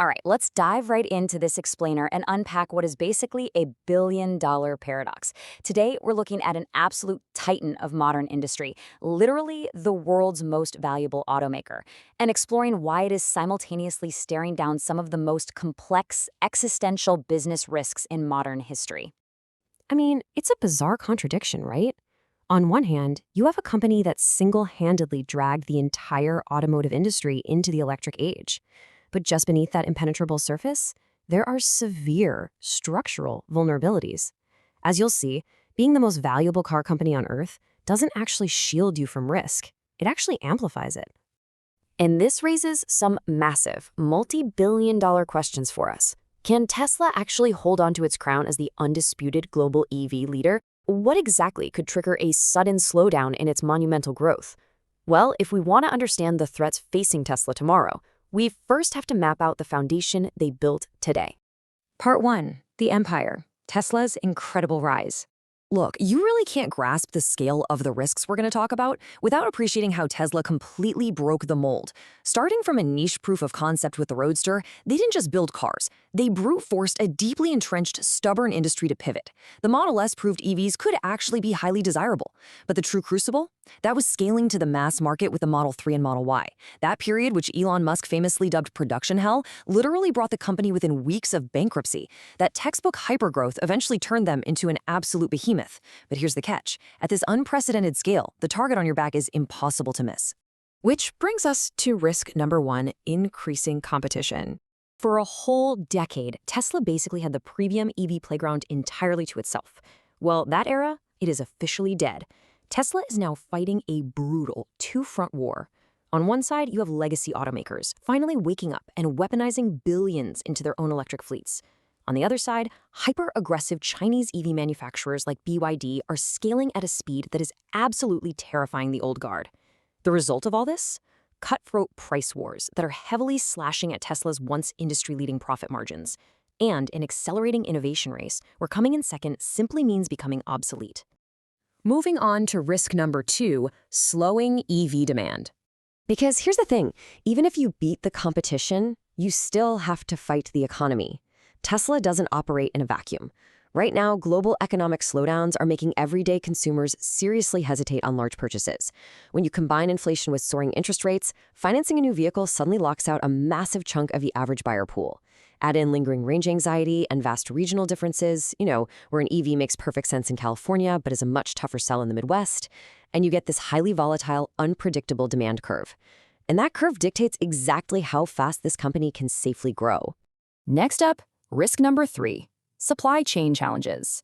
All right, let's dive right into this explainer and unpack what is basically a billion-dollar paradox. Today, we're looking at an absolute titan of modern industry, literally the world's most valuable automaker, and exploring why it is simultaneously staring down some of the most complex existential business risks in modern history. I mean, it's a bizarre contradiction, right? On one hand, you have a company that single-handedly dragged the entire automotive industry into the electric age. But just beneath that impenetrable surface, there are severe structural vulnerabilities. As you'll see, being the most valuable car company on Earth doesn't actually shield you from risk. It actually amplifies it. And this raises some massive, multi-billion-dollar questions for us. Can Tesla actually hold on to its crown as the undisputed global EV leader? What exactly could trigger a sudden slowdown in its monumental growth? Well, if we want to understand the threats facing Tesla tomorrow, we first have to map out the foundation they built today. Part 1. The Empire. Tesla's incredible rise. Look, you really can't grasp the scale of the risks we're going to talk about without appreciating how Tesla completely broke the mold. Starting from a niche proof of concept with the Roadster, they didn't just build cars. They brute-forced a deeply entrenched, stubborn industry to pivot. The Model S proved EVs could actually be highly desirable. But the true crucible? That was scaling to the mass market with the Model 3 and Model Y. That period, which Elon Musk famously dubbed production hell, literally brought the company within weeks of bankruptcy. That textbook hypergrowth eventually turned them into an absolute behemoth. But here's the catch. At this unprecedented scale, the target on your back is impossible to miss. Which brings us to risk number 1, increasing competition. For a whole decade, Tesla basically had the premium EV playground entirely to itself. Well, that era, it is officially dead. Tesla is now fighting a brutal two-front war. On one side, you have legacy automakers, finally waking up and weaponizing billions into their own electric fleets. On the other side, hyper-aggressive Chinese EV manufacturers like BYD are scaling at a speed that is absolutely terrifying the old guard. The result of all this? Cutthroat price wars that are heavily slashing at Tesla's once industry-leading profit margins, and an accelerating innovation race where coming in second simply means becoming obsolete. Moving on to risk number 2, slowing EV demand. Because here's the thing, even if you beat the competition, you still have to fight the economy. Tesla doesn't operate in a vacuum. Right now, global economic slowdowns are making everyday consumers seriously hesitate on large purchases. When you combine inflation with soaring interest rates, financing a new vehicle suddenly locks out a massive chunk of the average buyer pool. Add in lingering range anxiety and vast regional differences, where an EV makes perfect sense in California but is a much tougher sell in the Midwest, and you get this highly volatile, unpredictable demand curve. And that curve dictates exactly how fast this company can safely grow. Next up, risk number 3, supply chain challenges.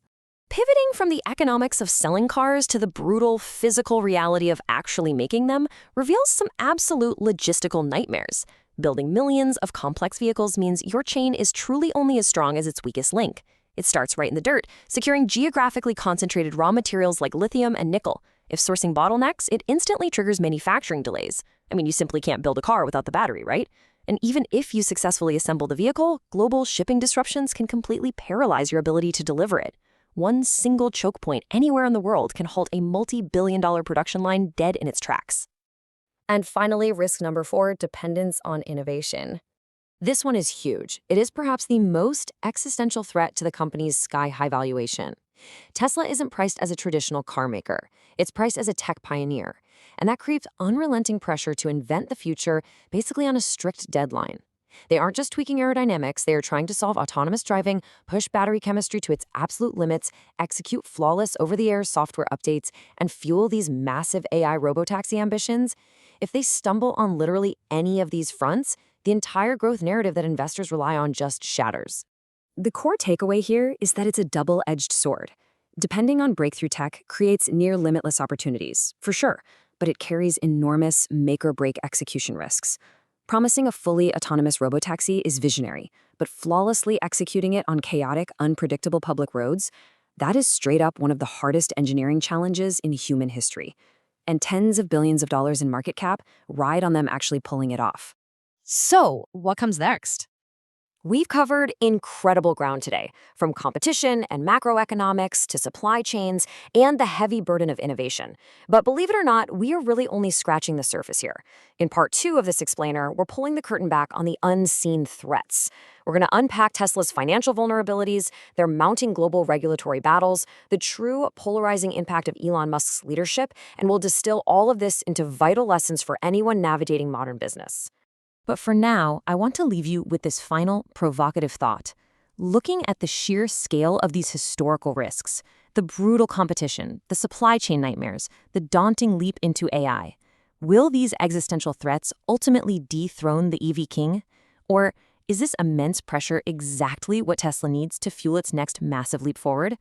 Pivoting from the economics of selling cars to the brutal physical reality of actually making them reveals some absolute logistical nightmares. Building millions of complex vehicles means your chain is truly only as strong as its weakest link. It starts right in the dirt, securing geographically concentrated raw materials like lithium and nickel. If sourcing bottlenecks, it instantly triggers manufacturing delays. You simply can't build a car without the battery, right? And even if you successfully assemble the vehicle, global shipping disruptions can completely paralyze your ability to deliver it. One single choke point anywhere in the world can halt a multi-billion-dollar production line dead in its tracks. And finally, risk number 4, dependence on innovation. This one is huge. It is perhaps the most existential threat to the company's sky-high valuation. Tesla isn't priced as a traditional car maker. It's priced as a tech pioneer. And that creates unrelenting pressure to invent the future basically on a strict deadline. They aren't just tweaking aerodynamics, they are trying to solve autonomous driving, push battery chemistry to its absolute limits, execute flawless over-the-air software updates, and fuel these massive AI robotaxi ambitions. If they stumble on literally any of these fronts, the entire growth narrative that investors rely on just shatters. The core takeaway here is that it's a double-edged sword. Depending on breakthrough tech creates near-limitless opportunities, for sure, but it carries enormous make-or-break execution risks. Promising a fully autonomous robotaxi is visionary, but flawlessly executing it on chaotic, unpredictable public roads, that is straight up one of the hardest engineering challenges in human history. And tens of billions of dollars in market cap ride on them actually pulling it off. So, what comes next? We've covered incredible ground today, from competition and macroeconomics to supply chains and the heavy burden of innovation. But believe it or not, we are really only scratching the surface here. In part two of this explainer, we're pulling the curtain back on the unseen threats. We're going to unpack Tesla's financial vulnerabilities, their mounting global regulatory battles, the true polarizing impact of Elon Musk's leadership, and we'll distill all of this into vital lessons for anyone navigating modern business. But for now, I want to leave you with this final provocative thought. Looking at the sheer scale of these historical risks, the brutal competition, the supply chain nightmares, the daunting leap into AI, will these existential threats ultimately dethrone the EV king? Or is this immense pressure exactly what Tesla needs to fuel its next massive leap forward?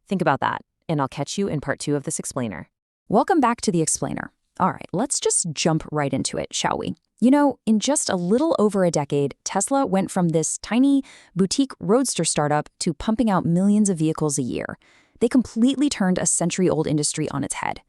Think about that, and I'll catch you in part two of this explainer. Welcome back to the explainer. All right, let's just jump right into it, shall we? You know, in just a little over a decade, Tesla went from this tiny boutique roadster startup to pumping out millions of vehicles a year. They completely turned a century-old industry on its head.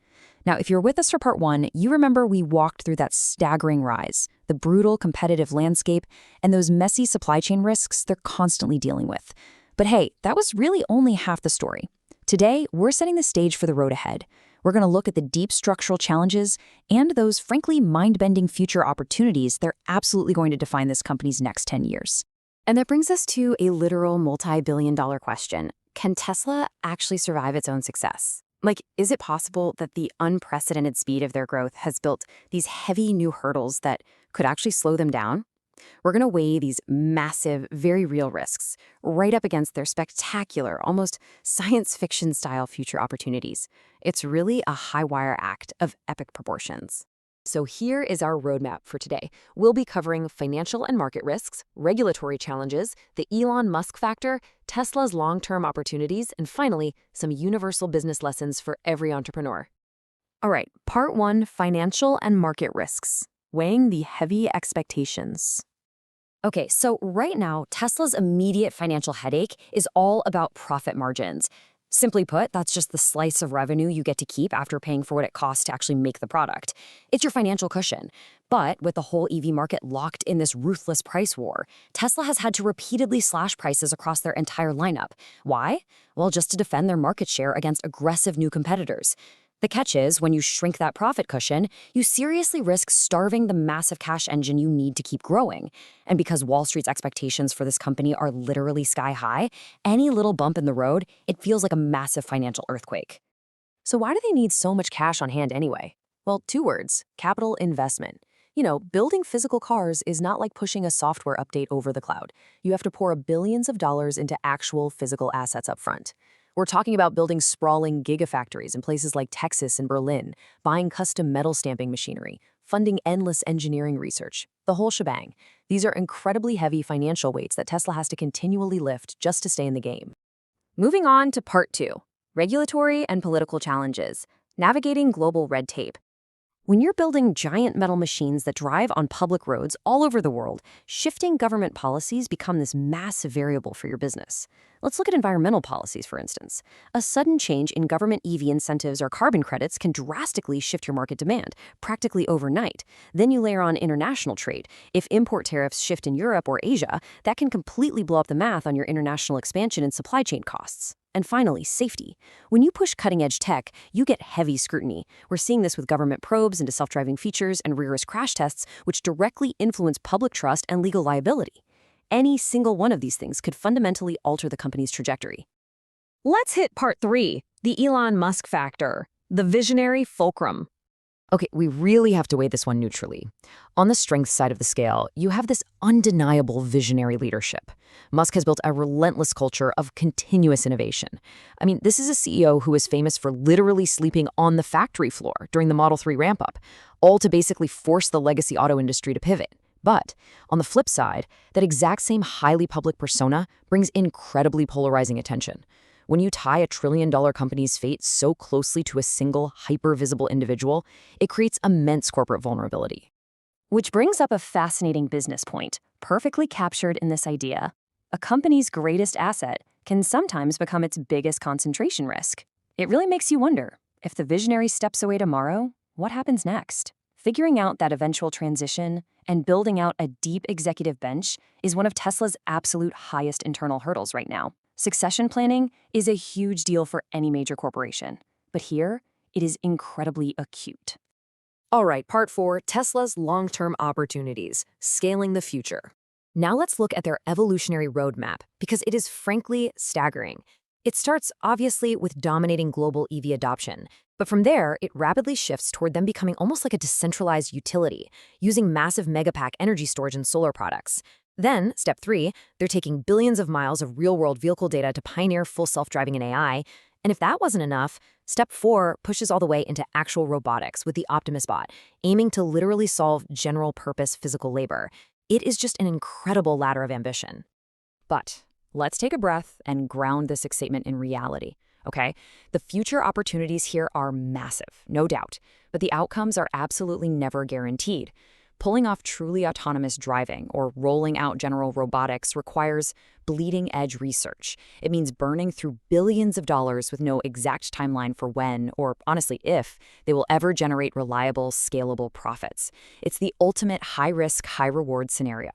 Now, if you're with us for part one, you remember we walked through that staggering rise, the brutal competitive landscape, and those messy supply chain risks they're constantly dealing with. But hey, that was really only half the story. Today, we're setting the stage for the road ahead. We're going to look at the deep structural challenges and those, frankly, mind-bending future opportunities they're absolutely going to define this company's next 10 years. And that brings us to a literal multi-billion-dollar question. Can Tesla actually survive its own success? Like, is it possible that the unprecedented speed of their growth has built these heavy new hurdles that could actually slow them down? We're going to weigh these massive, very real risks right up against their spectacular, almost science fiction-style future opportunities. It's really a high-wire act of epic proportions. So here is our roadmap for today. We'll be covering financial and market risks, regulatory challenges, the Elon Musk factor, Tesla's long-term opportunities, and finally, some universal business lessons for every entrepreneur. All right, part one, financial and market risks. Weighing the heavy expectations. Okay, so right now, Tesla's immediate financial headache is all about profit margins. Simply put, that's just the slice of revenue you get to keep after paying for what it costs to actually make the product. It's your financial cushion. But with the whole EV market locked in this ruthless price war, Tesla has had to repeatedly slash prices across their entire lineup. Why? Well, just to defend their market share against aggressive new competitors. The catch is, when you shrink that profit cushion, you seriously risk starving the massive cash engine you need to keep growing. And because Wall Street's expectations for this company are literally sky high, any little bump in the road, it feels like a massive financial earthquake. So why do they need so much cash on hand anyway? Well, two words: capital investment. You know, building physical cars is not like pushing a software update over the cloud. You have to pour billions of dollars into actual physical assets up front. We're talking about building sprawling gigafactories in places like Texas and Berlin, buying custom metal stamping machinery, funding endless engineering research, the whole shebang. These are incredibly heavy financial weights that Tesla has to continually lift just to stay in the game. Moving on to part two, regulatory and political challenges, navigating global red tape. When you're building giant metal machines that drive on public roads all over the world, shifting government policies become this massive variable for your business. Let's look at environmental policies, for instance. A sudden change in government EV incentives or carbon credits can drastically shift your market demand, practically overnight. Then you layer on international trade. If import tariffs shift in Europe or Asia, that can completely blow up the math on your international expansion and supply chain costs. And finally, safety. When you push cutting-edge tech, you get heavy scrutiny. We're seeing this with government probes into self-driving features and rigorous crash tests, which directly influence public trust and legal liability. Any single one of these things could fundamentally alter the company's trajectory. Let's hit part three, the Elon Musk factor, the visionary fulcrum. Okay, we really have to weigh this one neutrally. On the strength side of the scale, you have this undeniable visionary leadership. Musk has built a relentless culture of continuous innovation. I mean, this is a CEO who is famous for literally sleeping on the factory floor during the Model 3 ramp-up, all to basically force the legacy auto industry to pivot. But on the flip side, that exact same highly public persona brings incredibly polarizing attention. When you tie a trillion-dollar company's fate so closely to a single, hyper-visible individual, it creates immense corporate vulnerability. Which brings up a fascinating business point, perfectly captured in this idea. A company's greatest asset can sometimes become its biggest concentration risk. It really makes you wonder, if the visionary steps away tomorrow, what happens next? Figuring out that eventual transition and building out a deep executive bench is one of Tesla's absolute highest internal hurdles right now. Succession planning is a huge deal for any major corporation, but here it is incredibly acute. All right, part 4, Tesla's long-term opportunities, scaling the future. Now let's look at their evolutionary roadmap, because it is frankly staggering. It starts, obviously, with dominating global EV adoption, but from there, it rapidly shifts toward them becoming almost like a decentralized utility, using massive megapack energy storage and solar products. Then, step 3, they're taking billions of miles of real-world vehicle data to pioneer full self-driving and AI. And if that wasn't enough, step 4 pushes all the way into actual robotics with the Optimus bot, aiming to literally solve general-purpose physical labor. It is just an incredible ladder of ambition. But let's take a breath and ground this excitement in reality, okay? The future opportunities here are massive, no doubt, but the outcomes are absolutely never guaranteed. Pulling off truly autonomous driving or rolling out general robotics requires bleeding-edge research. It means burning through billions of dollars with no exact timeline for when, or honestly if, they will ever generate reliable, scalable profits. It's the ultimate high-risk, high-reward scenario.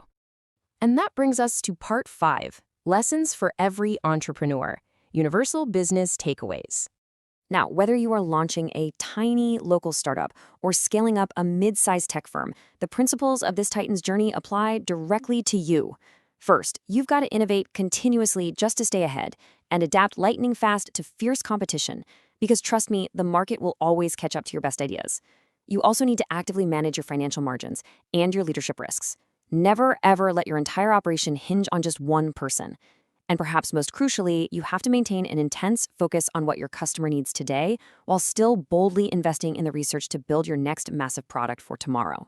And that brings us to part 5, lessons for every entrepreneur, universal business takeaways. Now, whether you are launching a tiny local startup or scaling up a mid-sized tech firm, the principles of this Titan's journey apply directly to you. First, you've got to innovate continuously just to stay ahead and adapt lightning fast to fierce competition, because trust me, the market will always catch up to your best ideas. You also need to actively manage your financial margins and your leadership risks. Never, ever let your entire operation hinge on just one person. And perhaps most crucially, you have to maintain an intense focus on what your customer needs today while still boldly investing in the research to build your next massive product for tomorrow.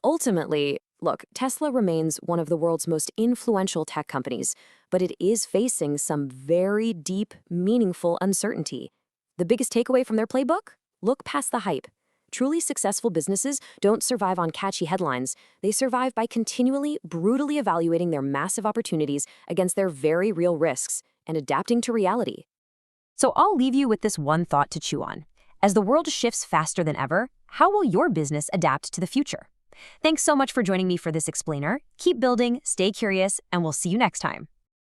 Ultimately, look, Tesla remains one of the world's most influential tech companies, but it is facing some very deep, meaningful uncertainty. The biggest takeaway from their playbook? Look past the hype. Truly successful businesses don't survive on catchy headlines. They survive by continually, brutally evaluating their massive opportunities against their very real risks and adapting to reality. So I'll leave you with this one thought to chew on. As the world shifts faster than ever, how will your business adapt to the future? Thanks so much for joining me for this explainer. Keep building, stay curious, and we'll see you next time.